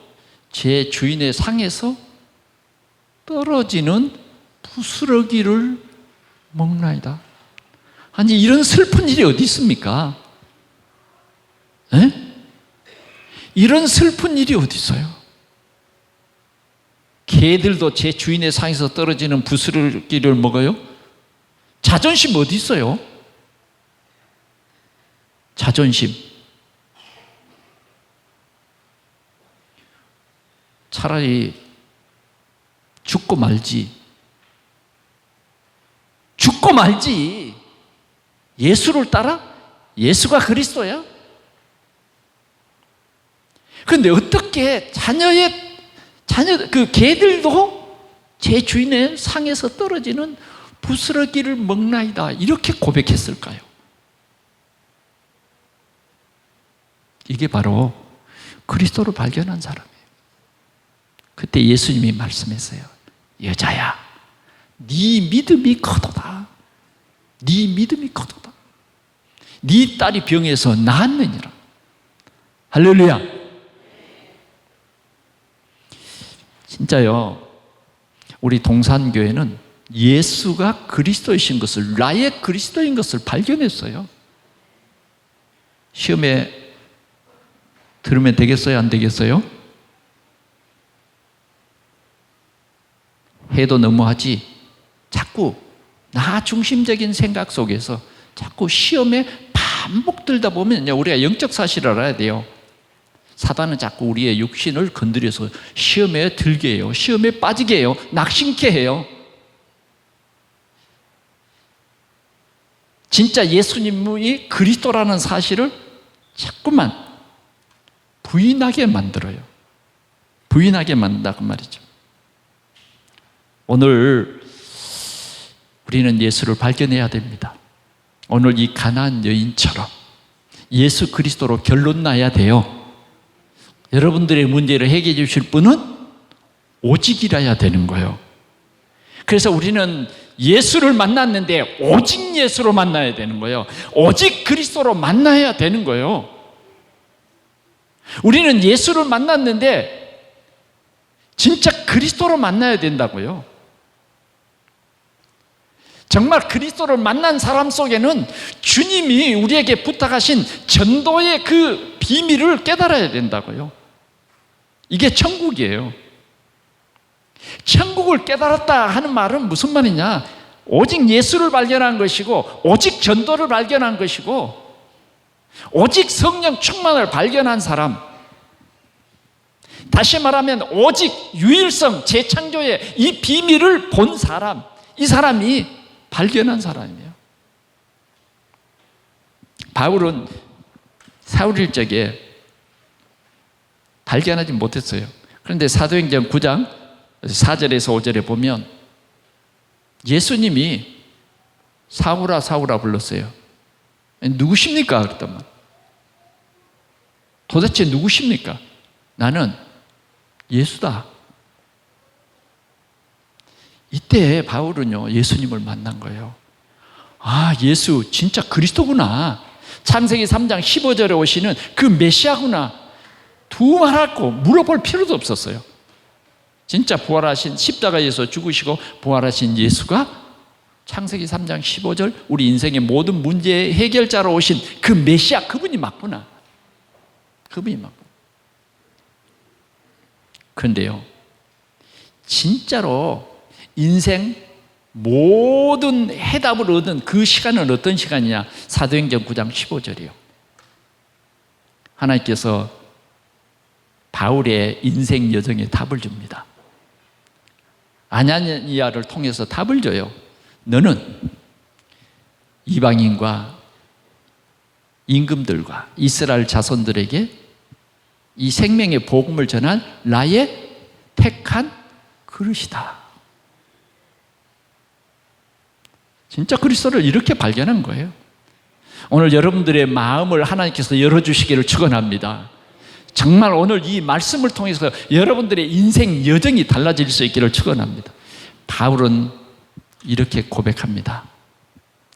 제 주인의 상에서 떨어지는 부스러기를 먹나이다. 아니, 이런 슬픈 일이 어디 있습니까? 에? 이런 슬픈 일이 어디 있어요? 개들도 제 주인의 상에서 떨어지는 부스러기를 먹어요? 자존심 어디 있어요? 자존심. 차라리 죽고 말지. 죽고 말지. 예수를 따라? 예수가 그리스도야? 그런데 어떻게 그 개들도 제 주인의 상에서 떨어지는 부스러기를 먹나이다, 이렇게 고백했을까요? 이게 바로 그리스도를 발견한 사람이에요. 그때 예수님이 말씀했어요. 여자야, 네 믿음이 커도다. 네 믿음이 커도다. 네 딸이 병에서 나았느니라. 할렐루야. 진짜요, 우리 동산교회는 예수가 그리스도이신 것을, 나의 그리스도인 것을 발견했어요. 시험에 들으면 되겠어요? 안 되겠어요? 해도 너무하지. 자꾸 나 중심적인 생각 속에서 자꾸 시험에 반복들다 보면 우리가 영적 사실을 알아야 돼요. 사단은 자꾸 우리의 육신을 건드려서 시험에 들게 해요. 시험에 빠지게 해요. 낙심케 해요. 진짜 예수님이 그리스도라는 사실을 자꾸만 부인하게 만들어요. 부인하게 만든다고 말이죠. 오늘 우리는 예수를 발견해야 됩니다. 오늘 이 가나안 여인처럼 예수 그리스도로 결론 나야 돼요. 여러분들의 문제를 해결해 주실 분은 오직이라야 되는 거예요. 그래서 우리는 예수를 만났는데 오직 예수로 만나야 되는 거예요. 오직 그리스도로 만나야 되는 거예요. 우리는 예수를 만났는데 진짜 그리스도로 만나야 된다고요. 정말 그리스도를 만난 사람 속에는 주님이 우리에게 부탁하신 전도의 그 비밀을 깨달아야 된다고요. 이게 천국이에요. 천국을 깨달았다 하는 말은 무슨 말이냐? 오직 예수를 발견한 것이고, 오직 전도를 발견한 것이고, 오직 성령 충만을 발견한 사람, 다시 말하면 오직 유일성, 재창조의 이 비밀을 본 사람, 이 사람이 발견한 사람이에요. 바울은 사울 일적에 발견하지 못했어요. 그런데 사도행전 9장 4절에서 5절에 보면 예수님이 사울아 사울아 불렀어요. 누구십니까? 그랬더만 도대체 누구십니까? 나는 예수다. 이때 바울은요, 예수님을 만난 거예요. 아, 예수 진짜 그리스도구나. 창세기 3장 15절에 오시는 그 메시아구나. 두말하고 물어볼 필요도 없었어요. 진짜 부활하신, 십자가에서 죽으시고 부활하신 예수가 창세기 3장 15절 우리 인생의 모든 문제의 해결자로 오신 그 메시아, 그분이 맞구나. 그분이 맞구나. 그런데요, 진짜로 인생 모든 해답을 얻은 그 시간은 어떤 시간이냐? 사도행전 9장 15절이요. 하나님께서 바울의 인생 여정에 답을 줍니다. 아나니아를 통해서 답을 줘요. 너는 이방인과 임금들과 이스라엘 자손들에게 이 생명의 복음을 전한 나의 택한 그릇이다. 진짜 그리스도를 이렇게 발견한 거예요. 오늘 여러분들의 마음을 하나님께서 열어주시기를 축원합니다. 정말 오늘 이 말씀을 통해서 여러분들의 인생 여정이 달라질 수 있기를 축원합니다. 바울은 이렇게 고백합니다.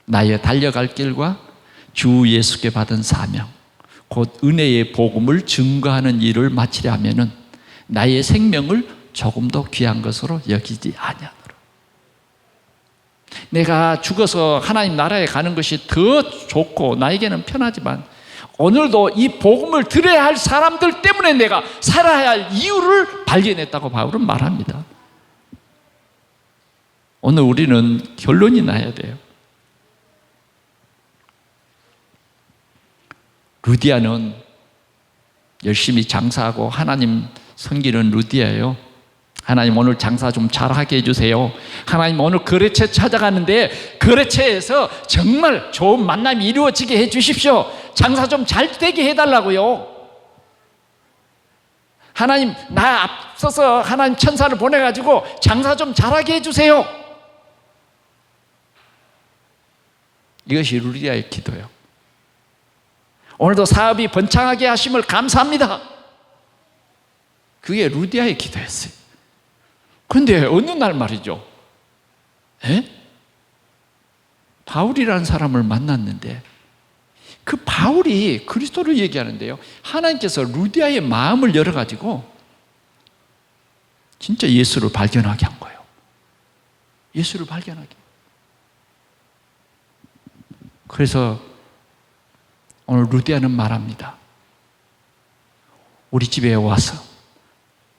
나의 달려갈 길과 주 예수께 받은 사명, 곧 은혜의 복음을 증거하는 일을 마치려 하면은 나의 생명을 조금도 귀한 것으로 여기지 아니하노라. 내가 죽어서 하나님 나라에 가는 것이 더 좋고 나에게는 편하지만 오늘도 이 복음을 들어야 할 사람들 때문에 내가 살아야 할 이유를 발견했다고 바울은 말합니다. 오늘 우리는 결론이 나야 돼요. 루디아는 열심히 장사하고 하나님 섬기는 루디아예요. 하나님 오늘 장사 좀 잘하게 해주세요. 하나님 오늘 거래처 찾아가는데 거래처에서 정말 좋은 만남이 이루어지게 해주십시오. 장사 좀 잘 되게 해달라고요. 하나님 나 앞서서 하나님 천사를 보내가지고 장사 좀 잘하게 해주세요. 이것이 루디아의 기도예요. 오늘도 사업이 번창하게 하심을 감사합니다. 그게 루디아의 기도였어요. 그런데 어느 날 말이죠, 바울이라는 사람을 만났는데 그 바울이 그리스도를 얘기하는데요, 하나님께서 루디아의 마음을 열어가지고 진짜 예수를 발견하게 한 거예요. 예수를 발견하게. 그래서 오늘 루디아는 말합니다. 우리 집에 와서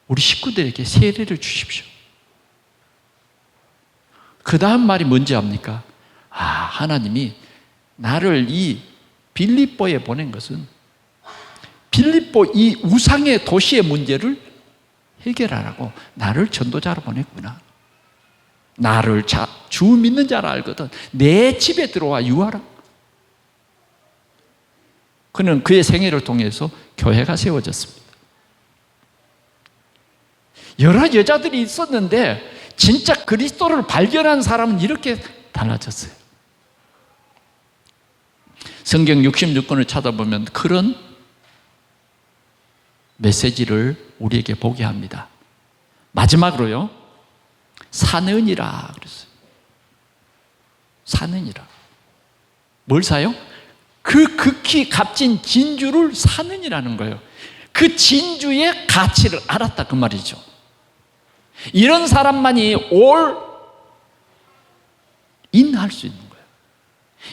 우리 식구들에게 세례를 주십시오. 그 다음 말이 뭔지 압니까? 하나님이 나를 이 빌립보에 보낸 것은 빌립보 이 우상의 도시의 문제를 해결하라고 나를 전도자로 보냈구나. 나를 주 믿는 자라 알거든. 내 집에 들어와 유하라. 그는 그의 생애를 통해서 교회가 세워졌습니다. 여러 여자들이 있었는데 진짜 그리스도를 발견한 사람은 이렇게 달라졌어요. 성경 66권을 찾아보면 그런 메시지를 우리에게 보게 합니다. 마지막으로요, 사느니라 그랬어요. 사느니라. 뭘 사요? 그 극히 값진 진주를 사느니라는 거예요. 그 진주의 가치를 알았다 그 말이죠. 이런 사람만이 올인 할 수 있는 거예요.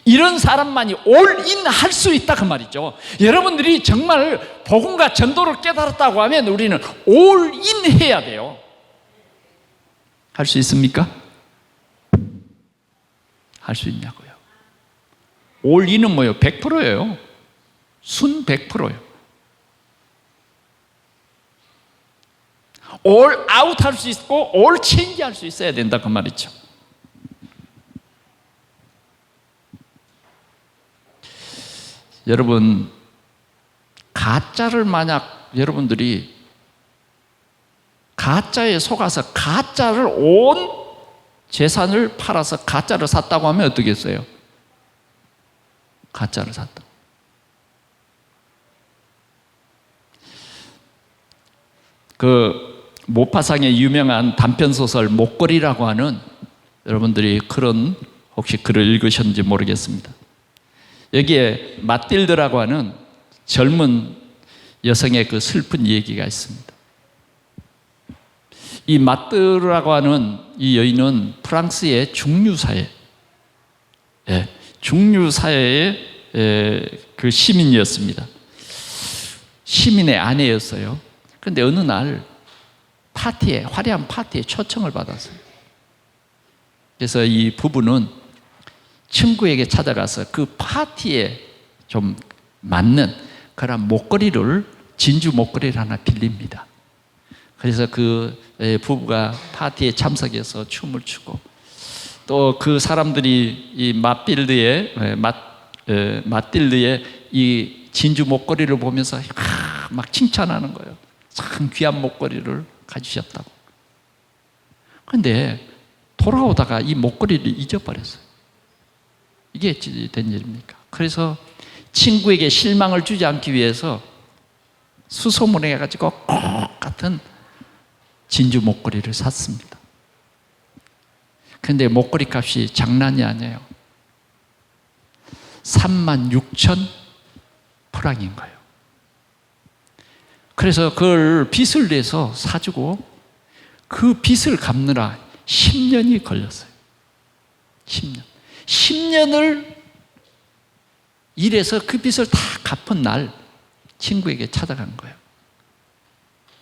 이런 사람만이 올인 할 수 있다 그 말이죠. 여러분들이 정말 복음과 전도를 깨달았다고 하면 우리는 올인 해야 돼요. 할 수 있습니까? 할 수 있냐고요. 올인은 뭐예요? 100%예요. 순 100%예요. 올 아웃 할 수 있고 올 체인지 할 수 있어야 된다 그 말이죠. 여러분, 가짜를 만약 여러분들이 가짜에 속아서 가짜를 온 재산을 팔아서 가짜를 샀다고 하면 어떻겠어요? 가짜를 샀다. 그 모파상의 유명한 단편소설 목걸이라고 하는, 여러분들이 그런 혹시 글을 읽으셨는지 모르겠습니다. 여기에 마틸드라고 하는 젊은 여성의 그 슬픈 얘기가 있습니다. 이 마틸드라고 하는 이 여인은 프랑스의 중류사회, 중류사회의 그 시민이었습니다. 시민의 아내였어요. 그런데 어느 날 파티에, 화려한 파티에 초청을 받았어요. 그래서 이 부부는 친구에게 찾아가서 그 파티에 좀 맞는 그런 목걸이를, 진주 목걸이를 하나 빌립니다. 그래서 그 부부가 파티에 참석해서 춤을 추고, 또 그 사람들이 이 마틸드의 이 진주 목걸이를 보면서 막 칭찬하는 거예요. 참 귀한 목걸이를 가지셨다고. 그런데 돌아오다가 이 목걸이를 잊어버렸어요. 이게 된 일입니까? 그래서 친구에게 실망을 주지 않기 위해서 수소문해가지고 꼭 같은 진주 목걸이를 샀습니다. 그런데 목걸이 값이 장난이 아니에요. 36,000프랑인 거예요. 그래서 그걸 빚을 내서 사주고 그 빚을 갚느라 10년이 걸렸어요. 10년을 일해서 그 빚을 다 갚은 날 친구에게 찾아간 거예요.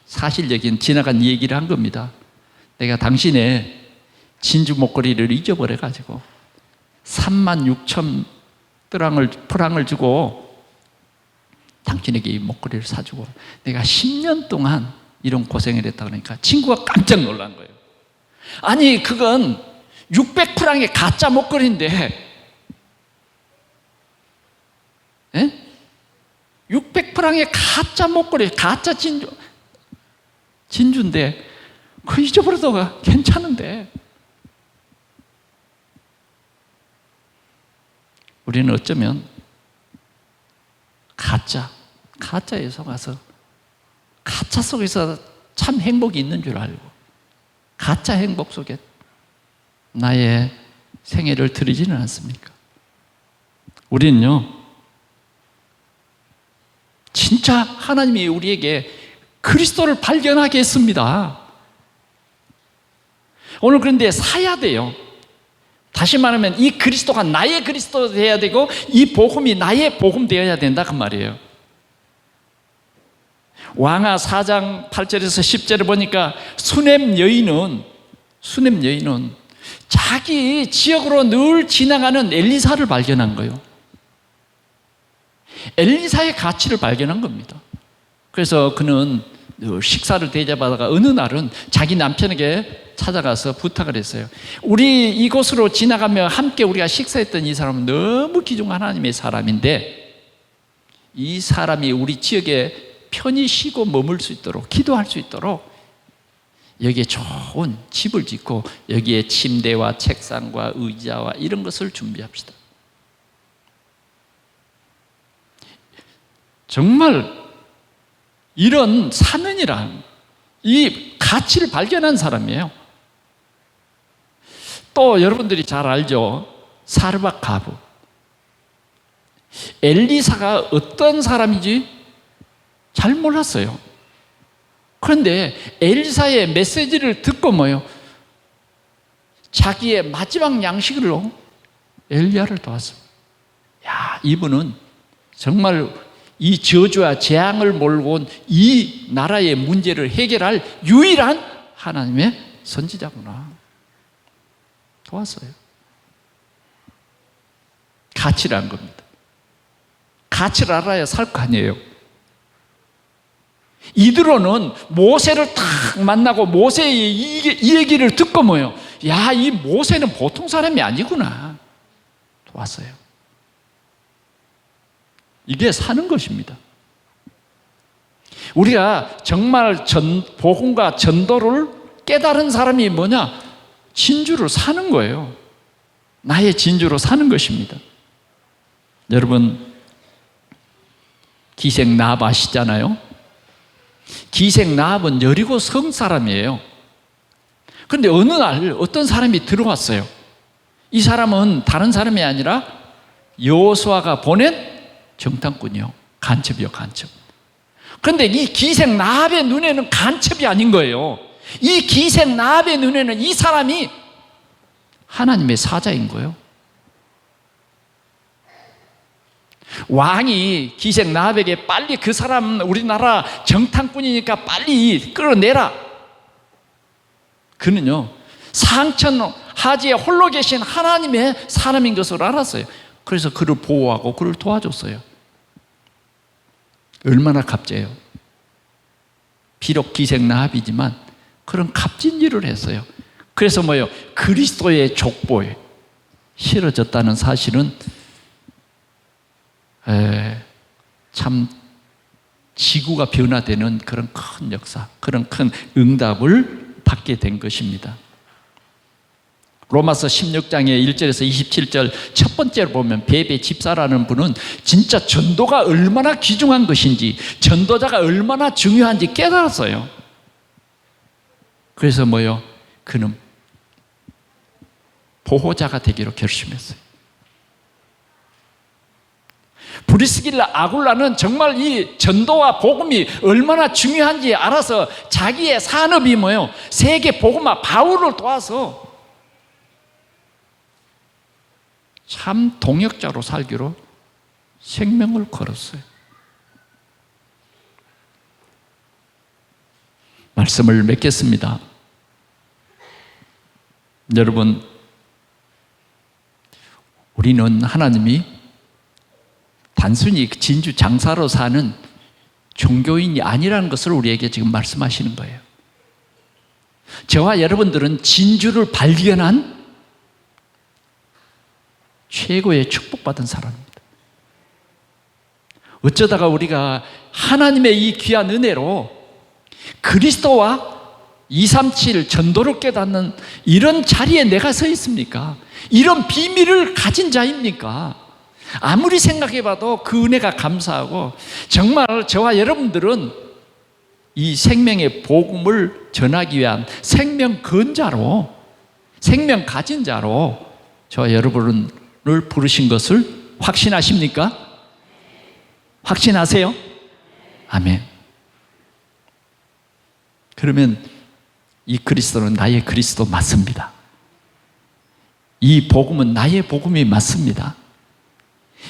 사실 여기는 지나간 얘기를 한 겁니다. 내가 당신의 진주 목걸이를 잊어버려가지고 36,000프랑을 주고 당신에게 이 목걸이를 사주고 내가 10년 동안 이런 고생을 했다 그러니까 친구가 깜짝 놀란 거예요. 아니 그건 600프랑의 가짜 목걸이인데 600프랑의 가짜 목걸이, 가짜 진주인데 그거 잊어버려도 괜찮은데. 우리는 어쩌면 가짜에 속아서 가짜 속에서 참 행복이 있는 줄 알고 가짜 행복 속에 나의 생애를 드리지는 않습니까? 우리는요, 진짜 하나님이 우리에게 그리스도를 발견하게 했습니다. 오늘 그런데 사야 돼요. 다시 말하면 이 그리스도가 나의 그리스도 되어야 되고 이 복음이 나의 복음 되어야 된다 그 말이에요. 왕하 4장 8절에서 10절을 보니까 수넴 여인은 자기 지역으로 늘 지나가는 엘리사를 발견한 거예요. 엘리사의 가치를 발견한 겁니다. 그래서 그는 늘 식사를 대접하다가 어느 날은 자기 남편에게 찾아가서 부탁을 했어요. 우리 이곳으로 지나가며 함께 우리가 식사했던 이 사람은 너무 귀중한 하나님의 사람인데 이 사람이 우리 지역에 편히 쉬고 머물 수 있도록, 기도할 수 있도록 여기에 좋은 집을 짓고 여기에 침대와 책상과 의자와 이런 것을 준비합시다. 정말 이런 사면이란 이 가치를 발견한 사람이에요. 또 여러분들이 잘 알죠. 사르밧 가부. 엘리사가 어떤 사람인지 잘 몰랐어요. 그런데 엘리사의 메시지를 듣고 자기의 마지막 양식으로 엘리야를 도왔습니다. 야, 이분은 정말 이 저주와 재앙을 몰고 온 이 나라의 문제를 해결할 유일한 하나님의 선지자구나. 도왔어요. 가치를 안 겁니다. 가치를 알아야 살 거 아니에요. 이드로는 모세를 딱 만나고 모세의 이 얘기를 듣고 야, 이 모세는 보통 사람이 아니구나. 도왔어요. 이게 사는 것입니다. 우리가 정말 복음과 전도를 깨달은 사람이 뭐냐? 진주를 사는 거예요. 나의 진주로 사는 것입니다. 여러분, 기생 나합 아시잖아요? 기생 나합은 여리고 성 사람이에요. 그런데 어느 날 어떤 사람이 들어왔어요. 이 사람은 다른 사람이 아니라 여호수아가 보낸 정탐꾼이요. 간첩이요, 간첩. 그런데 이 기생 나합의 눈에는 간첩이 아닌 거예요. 이 기생 나합의 눈에는 이 사람이 하나님의 사자인 거예요. 왕이 기생 나합에게 빨리 그 사람 우리나라 정탐꾼이니까 빨리 끌어내라. 그는요, 상천 하지에 홀로 계신 하나님의 사람인 것을 알았어요. 그래서 그를 보호하고 그를 도와줬어요. 얼마나 값져요. 비록 기생나합이지만 그런 값진 일을 했어요. 그래서 뭐예요? 그리스도의 족보에 실어졌다는 사실은 참 지구가 변화되는 그런 큰 역사, 그런 큰 응답을 받게 된 것입니다. 로마서 16장의 1절에서 27절 첫 번째로 보면 베베 집사라는 분은 진짜 전도가 얼마나 귀중한 것인지, 전도자가 얼마나 중요한지 깨달았어요. 그래서 뭐요? 그는 보호자가 되기로 결심했어요. 브리스길라 아굴라는 정말 이 전도와 복음이 얼마나 중요한지 알아서 자기의 산업이 뭐예요? 세계 복음화 바울을 도와서 참 동역자로 살기로 생명을 걸었어요. 말씀을 맺겠습니다. 여러분, 우리는 하나님이 단순히 진주 장사로 사는 종교인이 아니라는 것을 우리에게 지금 말씀하시는 거예요. 저와 여러분들은 진주를 발견한 최고의 축복받은 사람입니다. 어쩌다가 우리가 하나님의 이 귀한 은혜로 그리스도와 237 전도를 깨닫는 이런 자리에 내가 서 있습니까? 이런 비밀을 가진 자입니까? 아무리 생각해봐도 그 은혜가 감사하고, 정말 저와 여러분들은 이 생명의 복음을 전하기 위한 생명 건자로, 생명 가진 자로 저와 여러분을 부르신 것을 확신하십니까? 확신하세요? 아멘. 그러면 이 그리스도는 나의 그리스도 맞습니다. 이 복음은 나의 복음이 맞습니다.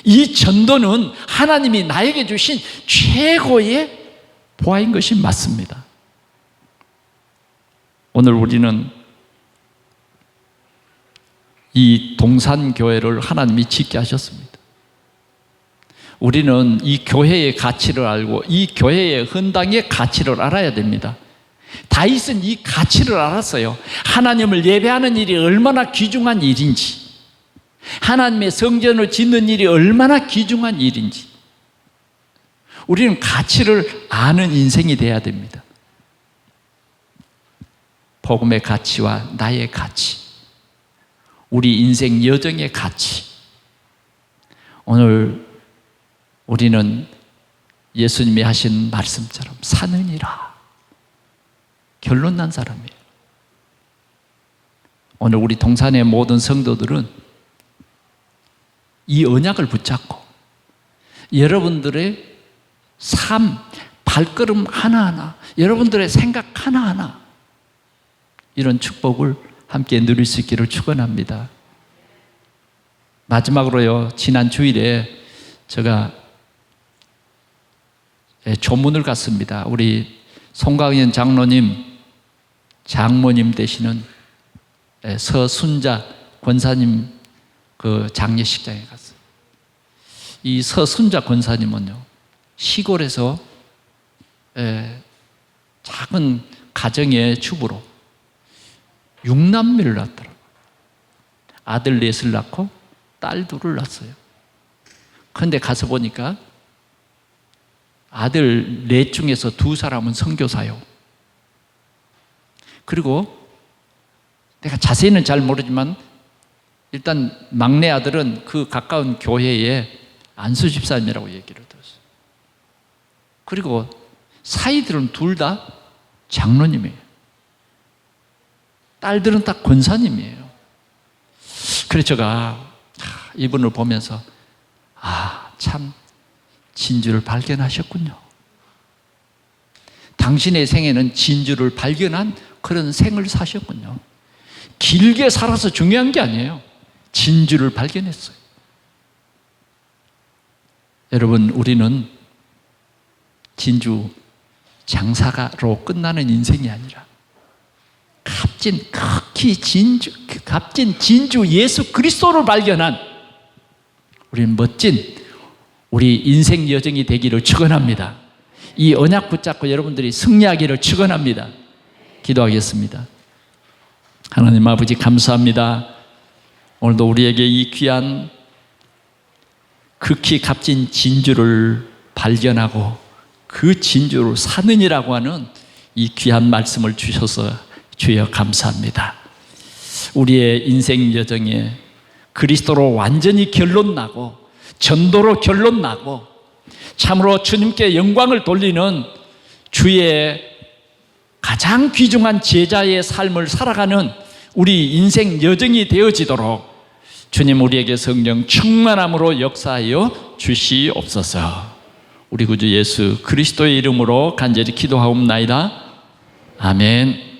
이 전도는 하나님이 나에게 주신 최고의 보화인 것이 맞습니다. 오늘 우리는 이 동산교회를 하나님이 짓게 하셨습니다. 우리는 이 교회의 가치를 알고 이 교회의 헌당의 가치를 알아야 됩니다. 다윗은 이 가치를 알았어요. 하나님을 예배하는 일이 얼마나 귀중한 일인지, 하나님의 성전을 짓는 일이 얼마나 귀중한 일인지, 우리는 가치를 아는 인생이 되어야 됩니다. 복음의 가치와 나의 가치, 우리 인생 여정의 가치. 오늘 우리는 예수님이 하신 말씀처럼 사느니라 결론 난 사람이에요. 오늘 우리 동산의 모든 성도들은 이 언약을 붙잡고 여러분들의 삶, 발걸음 하나하나, 여러분들의 생각 하나하나 이런 축복을 함께 누릴 수 있기를 축원합니다. 마지막으로요, 지난 주일에 제가 조문을 갔습니다. 우리 송강현 장로님, 장모님 되시는 서순자 권사님 그 장례식장에 갔어요. 이 서순자 권사님은요, 시골에서 작은 가정의 주부로 6남매를 낳았더라고요. 아들 넷을 낳고 딸 둘을 낳았어요. 그런데 가서 보니까 아들 넷 중에서 2사람은 선교사요. 그리고 내가 자세히는 잘 모르지만 일단 막내 아들은 그 가까운 교회에 안수 집사님이라고 얘기를 들었어요. 그리고 사이들은 둘 다 장로님이에요. 딸들은 다 권사님이에요. 그래서 제가 이분을 보면서 참 진주를 발견하셨군요. 당신의 생애는 진주를 발견한 그런 생을 사셨군요. 길게 살아서 중요한 게 아니에요. 진주를 발견했어요. 여러분, 우리는 진주 장사가로 끝나는 인생이 아니라 극히 값진 진주 예수 그리스도를 발견한 우리는 멋진 우리 인생 여정이 되기를 축원합니다. 이 언약 붙잡고 여러분들이 승리하기를 축원합니다. 기도하겠습니다. 하나님 아버지 감사합니다. 오늘도 우리에게 이 귀한 극히 값진 진주를 발견하고 그 진주를 사느니라고 하는 이 귀한 말씀을 주셔서 주여 감사합니다. 우리의 인생 여정에 그리스도로 완전히 결론나고 전도로 결론나고 참으로 주님께 영광을 돌리는 주의 가장 귀중한 제자의 삶을 살아가는 우리 인생 여정이 되어지도록 주님 우리에게 성령 충만함으로 역사하여 주시옵소서. 우리 구주 예수 그리스도의 이름으로 간절히 기도하옵나이다. 아멘.